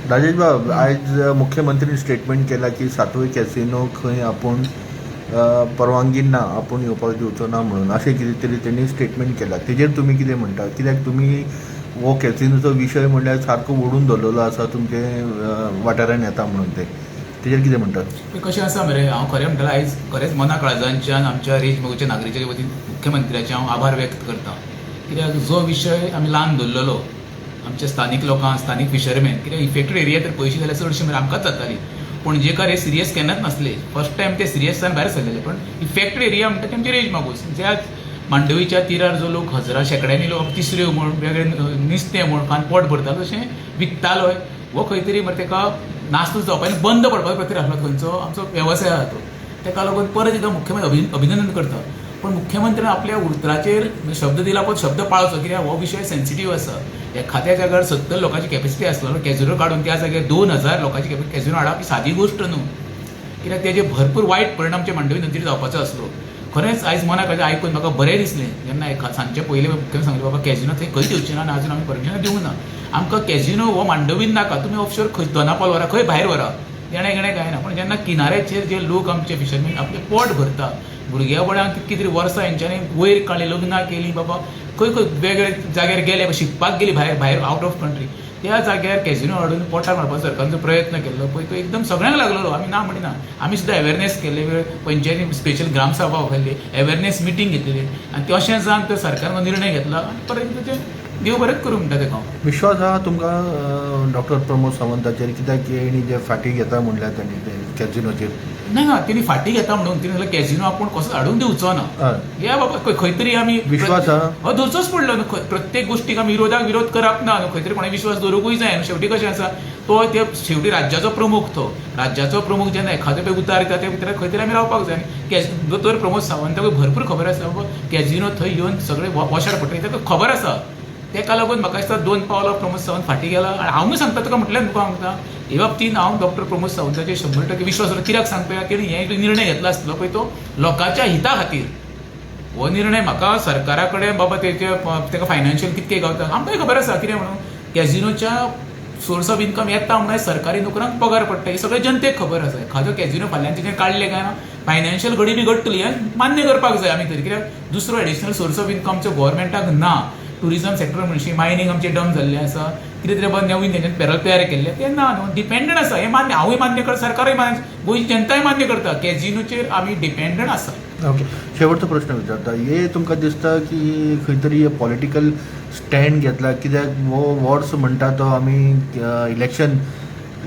राजेश बाब, आज मुख्यमंत्र्यांनी स्टेटमेंट केला की सातवे कॅसिनो खंय आपण परवानगी ना, आपण येवपाक दिवचो ना म्हणून अशें कितें तरी त्यांनी स्टेटमेंट केला. तेजेर तुमी कितें म्हणटा? कित्याक तुमी हो कॅसिनोचो विशय म्हणल्यार सारको ओडून दवरलेलो आसा तुमचे वाठारान येता म्हणून तेजेर कितें म्हणटात? कशें आसा मरे, हांव खरें म्हणटलें आयज खरेंच मना काळजांच्यान आमच्या रेजमोगेच्या नागरिकांच्या वतीन मुख्यमंत्र्याचे हांव आभार व्यक्त करतां. कित्याक जो विशय आमी ल्हान धरलेलो आमच्या स्थानीक लोकांक, स्थानीक फिशरमॅन, कित्याक इफेक्टेड एरिया तर पयशे जाल्यार चडशे मरे आमकांच जाताली. पणजेकार हे सिरियस केन्नाच नासले. फर्स्ट टायम ते सिरियस जावन भायर सरलेले. पण इफेक्टेड एरिया म्हणटा तेमचे रेज मागोस, ज्या मांडवीच्या तीरार जो लोक हजारां शेकड्यांनी लोक तिसऱ्यो म्हण, वेगळे नुस्तें म्हण खावन पोट भरतालो तशें विकतालोय. वो खंय तरी मरे ताका नास्त जावपाक आनी बंद पडपाचो प्रयत्न आसलो खंयचो आमचो वेवसाय आसा तो. ताका लागून परत एकदां मुख्यमंत्री अभिनंदन करता. पण मुख्यमंत्र्यान आपल्या उतराचेर शब्द दिला पण शब्द पाळचो, कित्याक हो विशय सेन्सिटीव आसा. एखाद्या जाग्यार 70 लोकांची कॅपॅसिटी आसलो कॅझिनो काडून त्या जाग्यार 2000 लोकांची कॅझिनो हाडप ही सादी गोश्ट न्हू. कित्याक तेजे भरपूर वायट परिणाम आमच्या मांडवी नदीर जावपाचो आसलो. खरेंच आयज मनाक आयकून म्हाका बरें दिसलें जेन्ना सांजचे पयले मुख्यमंत्री सांगलें बाबा कॅझिनो थंय खंय दिवचें ना आनी अजून आमी परमिशन दिवंक ना. आमकां कॅझिनो हो मांडवीन नाका, तुमी ऑफशोर खंय दोनापावल व्हरा, खंय भायर व्हरा, तेणें गेणें काय ना. पण जेन्ना किनाऱ्याचेर जे लोक आमचे फिशरमॅन आपलें पोट भरता, भुरग्यां कितकी तरी वर्सां हेंच्यांनी वयर काडली, लग्नां केलीं, बाबा खंय खंय वेगळे जाग्यार गेले, शिकपाक गेलीं भायर आउट ऑफ कंट्री, त्या जाग्यार कॅझिनो हाडून पोटार मारपाचो सरकाराचो प्रयत्न केल्लो पळय तो एकदम सगळ्यांक लागलेलो. आमी ना म्हणिना, आमी सुद्दां अवेरनेस केल्ले, पंचायती स्पेशल ग्रामसभा व्हरली, अवेरनेस मिटींग घेतलेली आनी तशें जावन तो सरकारान निर्णय घेतला आनी परत तें देव बरेंच करूं म्हणटा तेका. विश्वास आहा तुमकां डॉक्टर प्रमोद सावंताचेर? कित्याक तेणी जे फाटी घेता म्हणल्यार तांणी ते कॅझिनोचेर ना तेणी फाटी घेता म्हणून तिणें जाल्यार कॅझिनो आपूण कसो हाडून दिवचो ना. या बाबा खंय तरी आमी विश्वास आहा? हो धरचोच पडलो न्हू. प्रत्येक गोष्टीक आमी विरोध करप ना न्हू. खंय तरी कोणें विश्वास दवरूंकूय जाय न्हू. शेवटी कशें आसा तो ते शेवटी राज्याचो प्रमुख, तो राज्याचो प्रमुख जेन्ना एखादो पळय उतार येता त्या भितर खंय तरी आमी रावपाक जाय. दोतोर प्रमोद सावंताक भरपूर खबर आसा बाबा कॅझिनो थंय येवन सगळे वॉशार पडटले, ताका खबर आसा. तेका लागून म्हाका दिसता 2 पावलां प्रमोद सावंत फाटी गेला. आनी हांवूय सांगता तुका म्हटलें तुका सांगता हे बाबतींत हांव डॉक्टर प्रमोद सावंताचेर 100% विश्वास दवरता. कित्याक सांगता तेणी हे निर्णय घेतला आसलो पळय तो लोकांच्या हिता खातीर. हो निर्णय म्हाका सरकारा कडेन बाबा तेका फायनान्शियल कितके गावता आमकांय खबर आसा. कितें म्हणून कॅझिनोच्या सोर्स ऑफ इन्कम येता म्हणून सरकारी नोकरांक पगार पडटा, हे सगळें जनतेक खबर आसा. एखादो कॅझिनो फाल्यां तिणें काडले काय ना फायनान्शियल घडी बिगडटली आनी मान्य करपाक जाय आमी तरी. कित्याक दुसरो एडिशनल सोर्स ऑफ इन्कमचो गव्हर्मेंटाक ना. टुरिझम सेक्टर म्हणशी मायनींग आमचे डम जाल्ले आसा, कितें तरी बाबा नवीन तेंच्यान पॅरल तयार केल्ले ते ना न्हू. डिपेंडंट आसा हे मान्य, हांवूय मान्य करता, सरकारूय मान्य, गोंयची जनताय मान्य करता. कॅझिनोचेर आमी डिपेंडंट आसा. ओके, शेवटचो प्रश्न विचारता. हे तुमकां दिसता की खंय तरी पॉलिटिकल स्टँड घेतला? कित्याक हो वर्स म्हणटा तो आमी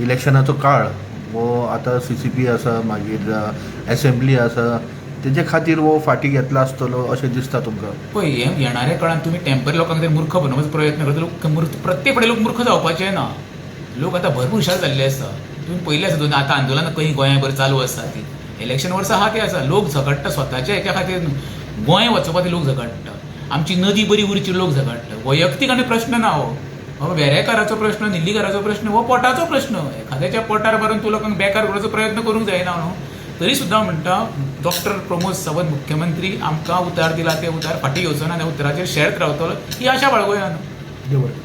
इलेक्शनाचो काळ, हो आतां CCP आसा, मागीर असेंब्ली आसा, तेजे खातीर हो फाटी घेतला आसतलो अशें दिसता तुमकां? पळय हे येणाऱ्या काळात तुमी टेम्पररी लोकांक जर मूर्ख बनोवपाचो प्रयत्न करता, लोक प्रत्येक कडेन लोक मूर्ख जावपाचे ना. लोक आतां भरपूर हुशार जाल्ले आसा. तुमी पयले आसा दोन आतां आंदोलनां खंय गोंयांभर चालू आसा ती. इलेक्शन वर्सा आहा ते आसा. लोक झगडटा स्वताच्या हेच्या खातीर. गोंय वचपाक लोक झगडटा, आमची नदी बरी उरची लोक झगडटा. वैयक्तीक आनी प्रश्न ना हो वेरेकाराचो प्रश्न, निल्लीकाराचो प्रश्न, हो पोटाचो प्रश्न. एखाद्याच्या पोटार मारून तूं लोकांक बेकार करपाचो प्रयत्न करूंक जायना न्हू. तरी सुद्दां म्हणटा डॉक्टर प्रमोद सावंत मुख्यमंत्री आमकां उतार दिला ते उतार फाटी घेवचो ना, उतराचेर शेर्त रावतलो ही आशा बाळगुया न्हू. देव बरें.